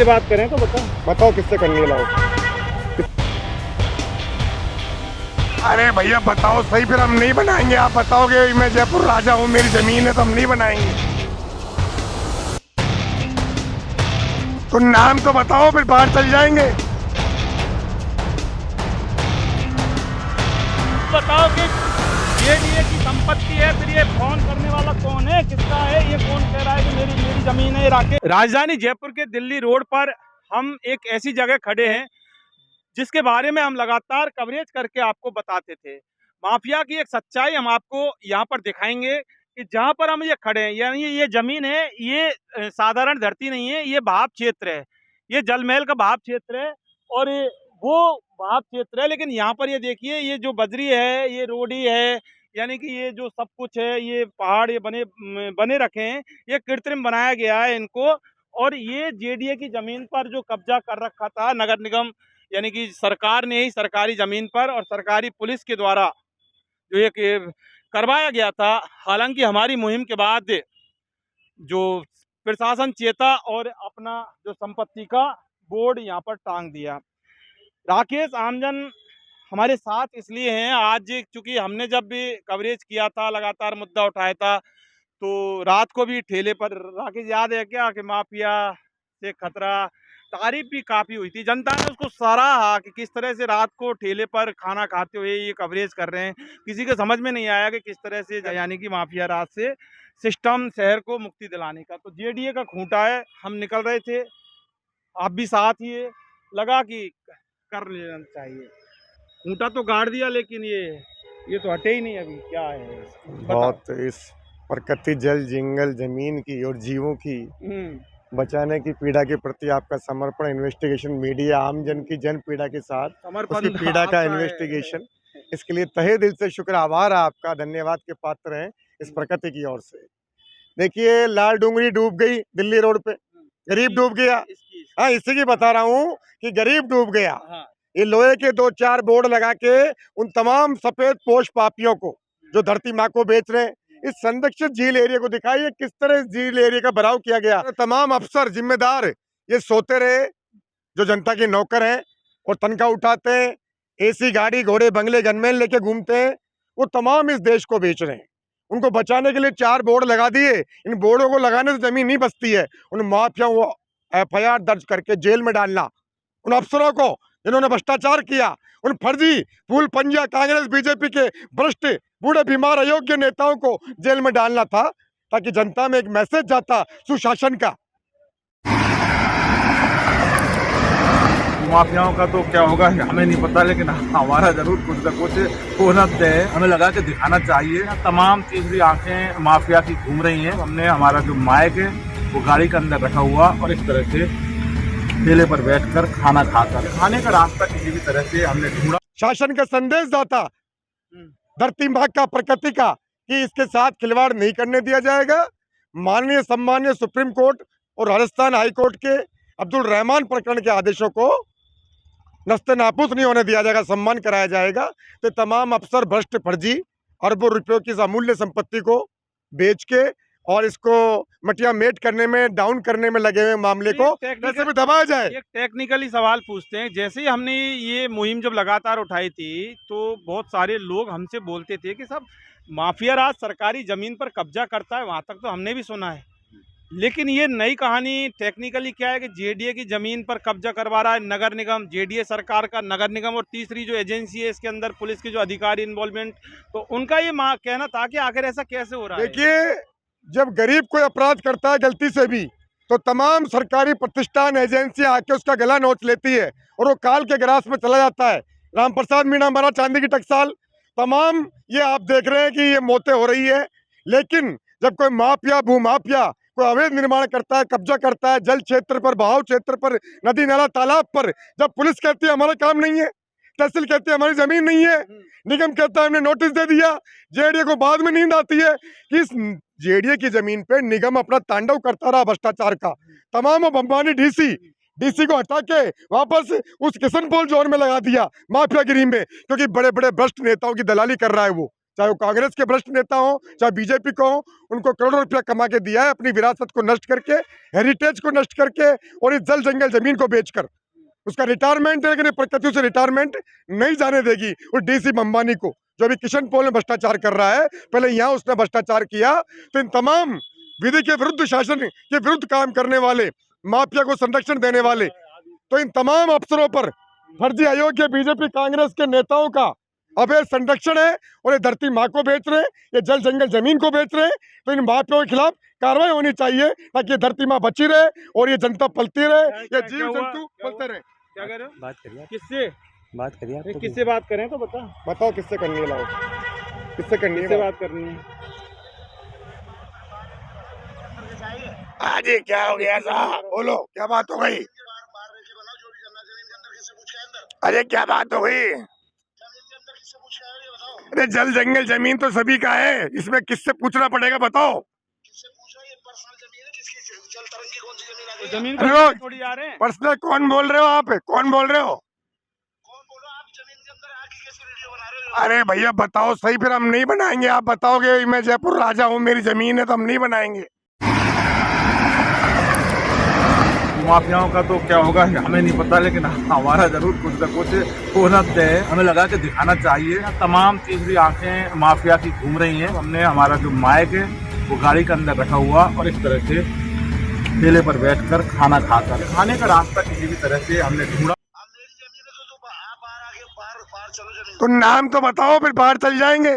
किससे बात करें तो बताओ किससे करनी लाओ। अरे भैया बताओ सही, फिर हम नहीं बनाएंगे। आप बताओगे मैं जयपुर राजा हूँ, मेरी जमीन है, तो हम नहीं बनाएंगे। तो नाम तो बताओ, फिर बाहर चल जाएंगे। बताओ कि ये की संपत्ति है, फिर ये फोन करने वाला कौन है, किसका है, ये कौन कह रहा है कि मेरी मेरी जमीन है। राकेश, राजधानी जयपुर के दिल्ली रोड पर हम एक ऐसी जगह खड़े हैं जिसके बारे में हम लगातार कवरेज करके आपको बताते थे। माफिया की एक सच्चाई हम आपको यहाँ पर दिखाएंगे कि जहाँ पर हम ये खड़े हैं, यानी ये जमीन है, ये साधारण धरती नहीं है, ये भाप क्षेत्र है, ये जल महल का भाप क्षेत्र है और वो भाप क्षेत्र है। लेकिन यहाँ पर ये देखिए, ये जो बजरी है, ये रोडी है, यानी कि ये जो सब कुछ है, ये पहाड़ ये बने रखे हैं, ये कृत्रिम बनाया गया है इनको। और ये जेडीए की जमीन पर जो कब्जा कर रखा था नगर निगम, यानी कि सरकार ने ही सरकारी जमीन पर और सरकारी पुलिस के द्वारा जो ये करवाया गया था। हालांकि हमारी मुहिम के बाद जो प्रशासन चेता और अपना जो संपत्ति का बोर्ड यहाँ पर टांग दिया। राकेश आमजन हमारे साथ इसलिए हैं आज क्योंकि हमने जब भी कवरेज किया था, लगातार मुद्दा उठाया था, तो रात को भी ठेले पर, राकेश याद है क्या, कि माफिया से खतरा, तारीफ भी काफी हुई थी, जनता ने उसको सराहा कि किस तरह से रात को ठेले पर खाना खाते हुए ये कवरेज कर रहे हैं। किसी के समझ में नहीं आया कि किस तरह से, यानी कि माफिया राज से सिस्टम शहर को मुक्ति दिलाने का। तो जेडीए का खूंटा है, हम निकल रहे थे, आप भी साथ ही है, लगा कि कर लेना चाहिए। खूंटा तो गाड़ दिया, लेकिन ये तो हटे ही नहीं। अभी क्या है, बहुत इस प्रकृति, जल, जंगल, जमीन की और जीवों की बचाने की पीड़ा के प्रति आपका समर्पण, इन्वेस्टिगेशन, मीडिया आमजन की जन पीड़ा के साथ उसकी पीड़ा का इन्वेस्टिगेशन, इसके लिए तहे दिल से शुक्र आभार आपका, धन्यवाद के पात्र हैं इस प्रकृति की ओर से। देखिए, लाल डूंगरी डूब गई दिल्ली रोड पे, गरीब डूब गया। हाँ, इसी की बता रहा हूँ कि गरीब डूब गया। ये लोहे के 2-4 बोर्ड लगा के उन तमाम सफेद पोश पापियों को जो धरती माँ को बेच रहे हैं, इस संरक्षित झील एरिया को दिखाइए किस तरह इस झील एरिया का भराव किया गया। तमाम अफसर जिम्मेदार ये सोते रहे जो जनता के नौकर हैं और तनख्वाह उठाते हैं, एसी गाड़ी, घोड़े, बंगले, गनमैन लेके घूमते हैं, वो तमाम इस देश को बेच रहे हैं। उनको बचाने के लिए 4 बोर्ड लगा दिए। इन बोर्डों को लगाने से जमीन नहीं बचती है, उन माफियाओं को FIR दर्ज करके जेल में डालना, उन अफसरों को जिन्होंने भ्रष्टाचार किया, उन फर्जी फूल पंजा कांग्रेस बीजेपी के भ्रष्ट बूढ़े बीमार अयोग्य नेताओं को जेल में डालना था, ताकि जनता में एक मैसेज जाता सुशासन का। माफियाओं का तो क्या होगा हमें नहीं पता, लेकिन हमारा जरूर कुछ न कुछ होना है, हमें लगा के दिखाना चाहिए। तमाम तीसरी आंखें माफिया की घूम रही हैं। हमने हमारा जो माइक है वो गाड़ी के अंदर रखा हुआ और इस तरह से ठेले पर बैठकर खाना खाकर खाने का रास्ता किसी भी तरह से हमने ढूंढा। शासन का संदेश दाता धरती माँ का, प्रकृति का, कि इसके साथ खिलवाड़ नहीं करने दिया जाएगा। माननीय सम्मानीय सुप्रीम कोर्ट और राजस्थान हाई कोर्ट के अब्दुल रहमान प्रकरण के आदेशों को नस्ते नापूस नहीं होने दिया जाएगा, सम्मान कराया जाएगा। तो तमाम अफसर भ्रष्ट फर्जी अरबों रुपयों की इस अमूल्य संपत्ति को बेच के और इसको मटिया मेट करने में, डाउन करने में लगे हुए मामले को कैसे भी दबाया जाए। एक टेक्निकली सवाल पूछते हैं। जैसे ही हमने ये मुहिम जब लगातार उठाई थी, तो बहुत सारे लोग हमसे बोलते थे कि साहब माफिया राज सरकारी जमीन पर कब्जा करता है, वहां तक तो हमने भी सुना है, लेकिन ये नई कहानी टेक्निकली क्या है कि जेडीए की जमीन पर कब्जा करवा रहा है नगर निगम, जेडीए सरकार का नगर निगम, और तीसरी जो एजेंसी है इसके अंदर पुलिस के जो अधिकारी इन्वॉल्वमेंट। तो उनका ये कहना था कि आखिर ऐसा कैसे हो रहा है। देखिए, जब गरीब कोई अपराध करता है गलती से भी, तो तमाम सरकारी प्रतिष्ठान, एजेंसियां आके उसका गला नोच लेती है और वो काल के ग्रास में चला जाता है। राम प्रसाद मीणा हमारा चांदी की टकसाल, तमाम ये आप देख रहे हैं कि ये मौतें हो रही है। लेकिन जब कोई माफिया, भूमाफिया कोई अवैध निर्माण करता है, कब्जा करता है जल क्षेत्र पर, बहाव क्षेत्र पर, नदी नाला तालाब पर, जब पुलिस कहती है हमारा काम नहीं है, तहसील कहती है हमारी जमीन नहीं है, निगम कहता है हमने नोटिस दे दिया, जेडीए को बाद में नींद आती है कि इस जेडीए की जमीन पे निगम अपना तांडव करता रहा भ्रष्टाचार का। तमाम अंबानी डीसी को हटा के वापस उस किशनपोल जोन में लगा दिया माफियागिरी में, क्योंकि बड़े बड़े भ्रष्ट नेताओं की दलाली कर रहा है वो। चाहे वो कांग्रेस के भ्रष्ट नेता हो, चाहे बीजेपी को हो, उनको करोड़ों रुपया कमा के दिया है अपनी विरासत को नष्ट करके, हेरिटेज को नष्ट करके, और इस जल जंगल जमीन को बेचकर। उसका रिटायरमेंट है, लेकिन प्रकृति से रिटायरमेंट नहीं जाने देगी। और डीसी अंबानी को, जो अभी किशन पोल में भ्रष्टाचार कर रहा है, पहले यहाँ उसने भ्रष्टाचार किया, तो इन तमाम विधि के विरुद्ध, शासन के विरुद्ध काम करने वाले, माफिया को संरक्षण देने वाले, तो इन तमाम अफसरों पर फर्जी अयोग्य बीजेपी कांग्रेस के नेताओं का अवैध संरक्षण है। और ये धरती माँ को बेच रहे हैं, ये जल जंगल जमीन को बेच रहे हैं। तो इन माफियाओं के खिलाफ कार्रवाई होनी चाहिए, ताकि ये धरती माँ बची रहे और ये जनता पलती रहे, ये जीव जंतु पलते रहे। क्या कह रहे हो? बात करिए, किससे बात करिए आप। किससे बात करें तो बताओ किससे करनी है, लाओ किससे करनी है बात करनी है। आज ये क्या हो गया साहब, बोलो क्या बात हो गई? अरे क्या बात हो गई? अरे जल जंगल जमीन तो सभी का है, इसमें किससे पूछना पड़ेगा, बताओ। जमीन थोड़ी आ रहे हैं। पर्सनल कौन बोल रहे हो आप, कौन बोल रहे हो? अरे भैया बताओ सही, फिर हम नहीं बनाएंगे। आप बताओगे मैं जयपुर राजा हूँ, मेरी जमीन है, तो हम नहीं बनाएंगे। माफियाओं का तो क्या होगा हमें नहीं पता, लेकिन हमारा जरूर कुछ न कुछ होना है। हमें लगा कि दिखाना चाहिए। तमाम तीसरी आंखें माफिया की घूम रही हैं। हमने हमारा जो माइक है वो गाड़ी के अंदर रखा हुआ, और इस तरह से ठेले पर बैठकर खाना खाकर खाने का रास्ता किसी भी तरह से हमने ढूंढा। तो नाम तो बताओ, फिर बाहर चल जाएंगे।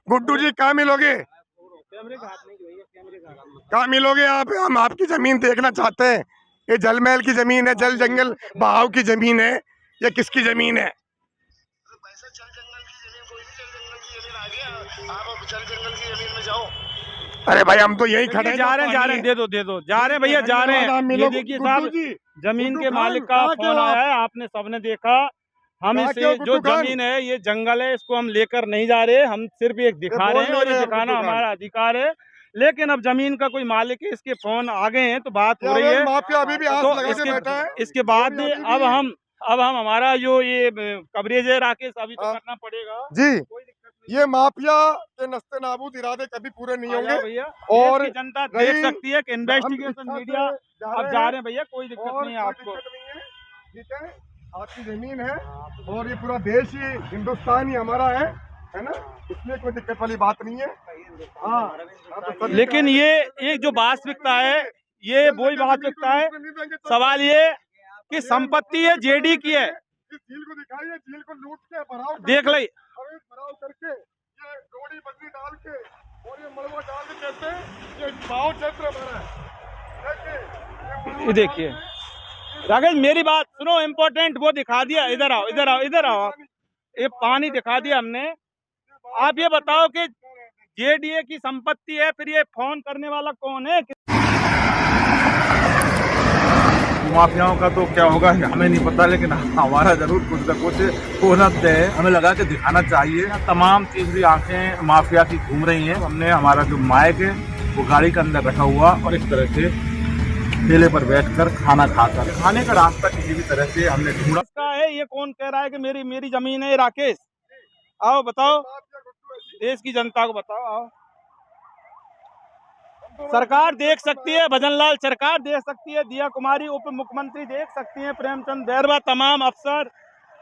गुड्डू जी कहाँ मिलोगे, कहाँ मिलोगे आप? हम आपकी जमीन देखना चाहते हैं। ये जल महल की जमीन है, जल जंगल बहाव की जमीन है, ये किसकी जमीन है? अरे भाई हम तो यही खड़े जा रहे हैं, दे दो जा रहे हैं भैया, जा रहे हैं। ये देखिए साहब, जमीन के मालिक का फोन आया है, आपने सबने देखा। हम इसे जो जमीन है, ये जंगल है, इसको हम लेकर नहीं जा रहे, हम सिर्फ एक दिखा रहे हैं, और ये दिखाना हमारा अधिकार है। लेकिन अब जमीन का कोई मालिक है, इसके फोन आ गए हैं, तो बात हो रही है। तो इसके बाद अब हम हमारा जो ये कवरेज है राकेश, अभी तो करना पड़ेगा जी। ये माफिया के नस्ते नाबूद इरादे कभी पूरे नहीं होंगे भैया, और जनता देख सकती है कि इन्वेस्टिगेशन मीडिया अब जा रहे हैं भैया, कोई दिक्कत नहीं है आपको। ठीक है, आपकी जमीन है और ये पूरा देश ही, हिंदुस्तान ही हमारा है ना, इसमें कोई दिक्कत वाली बात नहीं है। हाँ, लेकिन ये जो वास्तविकता है, ये वही वास्तविकता है। सवाल ये कि संपत्ति है जेडी की है, झील को दिखाइए, झील को लूट के भराव देख ली, भराव करके, ये रोड़ी बजरी डाल के और ये मलबा डाल के कहते हैं ये भाव क्षेत्र हमारा है। ये देखिए राकेश, मेरी बात सुनो, इम्पोर्टेंट वो दिखा दिया। इधर आओ, इधर आओ, इधर आओ। ये पानी दिखा दिया हमने। आप ये बताओ कि जेडीए की संपत्ति है, फिर ये फोन करने वाला कौन है? माफियाओं का तो क्या होगा हमें नहीं पता, लेकिन हमारा जरूर कुछ न कुछ होना है। हमें लगा कि दिखाना चाहिए। तमाम तीसरी आंखें माफिया की घूम रही हैं। हमने हमारा जो माइक है वो गाड़ी के अंदर रखा हुआ, और इस तरह से ठेले पर बैठकर खाना खाकर खाने का रास्ता किसी भी तरह से हमने ढूंढा। इसका है, ये कौन कह रहा है कि मेरी जमीन है? राकेश आओ, बताओ, देश की जनता को बताओ। आओ, सरकार देख सकती है, भजनलाल सरकार देख सकती है, दिया कुमारी उप मुख्यमंत्री देख सकती हैं, प्रेमचंद बैरवा, तमाम अफसर,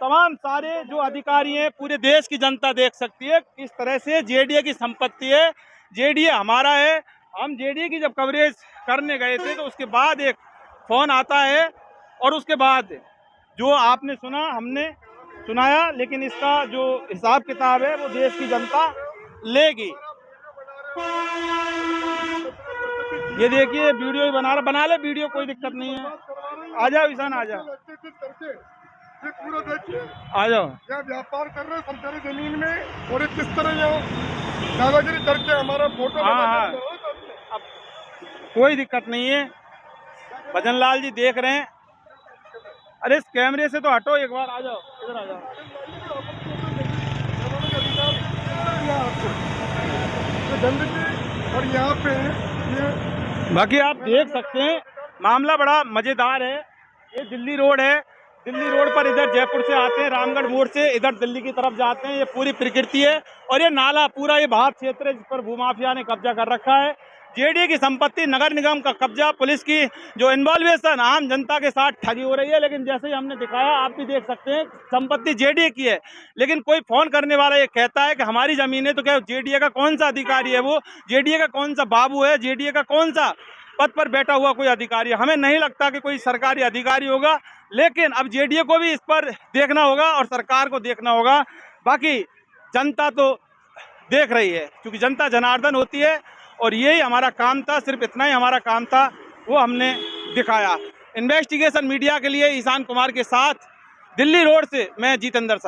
तमाम सारे जो अधिकारी हैं, पूरे देश की जनता देख सकती है किस तरह से जेडीए की संपत्ति है। जेडीए हमारा है। हम जेडीए की जब कवरेज करने गए थे, तो उसके बाद एक फोन आता है, और उसके बाद जो आपने सुना हमने सुनाया, लेकिन इसका जो हिसाब किताब है वो देश की जनता लेगी। ये देखिए, वीडियो ही बना ले वीडियो, कोई दिक्कत नहीं है। आ जाओ ईशान, आ जाओ, आ जाओ। यहाँ व्यापार कर रहे सरकारी जमीन में, और किस तरह दादागिरी करके हमारा फोटो। हाँ, अब कोई दिक्कत नहीं है। भजनलाल जी देख रहे हैं। अरे इस कैमरे से तो हटो एक बार, आ जाओ, इधर आ जाओ। गंदगी, और यहाँ पे बाकी आप देख सकते हैं, मामला बड़ा मजेदार है। ये दिल्ली रोड है, दिल्ली रोड पर इधर जयपुर से आते हैं, रामगढ़ मोड़ से इधर दिल्ली की तरफ जाते हैं। ये पूरी प्रकृति है और ये नाला पूरा ये भाग क्षेत्र है जिस पर भूमाफिया ने कब्जा कर रखा है। जेडीए की संपत्ति, नगर निगम का कब्जा, पुलिस की जो इन्वॉल्वेशन, आम जनता के साथ ठगी हो रही है। लेकिन जैसे ही हमने दिखाया, आप भी देख सकते हैं, संपत्ति जेडीए की है। लेकिन कोई फोन करने वाला ये कहता है कि हमारी जमीन है, तो क्या जेडीए का कौन सा अधिकारी है? वो जेडीए का कौन सा बाबू है? जेडीए का कौन सा पद पर बैठा हुआ कोई अधिकारी है? हमें नहीं लगता कि कोई सरकारी अधिकारी होगा। लेकिन अब जेडीए को भी इस पर देखना होगा और सरकार को देखना होगा। बाकी जनता तो देख रही है, क्योंकि जनता जनार्दन होती है और यही हमारा काम था, सिर्फ इतना ही हमारा काम था, वो हमने दिखाया। इन्वेस्टिगेशन मीडिया के लिए ईशान कुमार के साथ दिल्ली रोड से मैं जितेंद्र सर।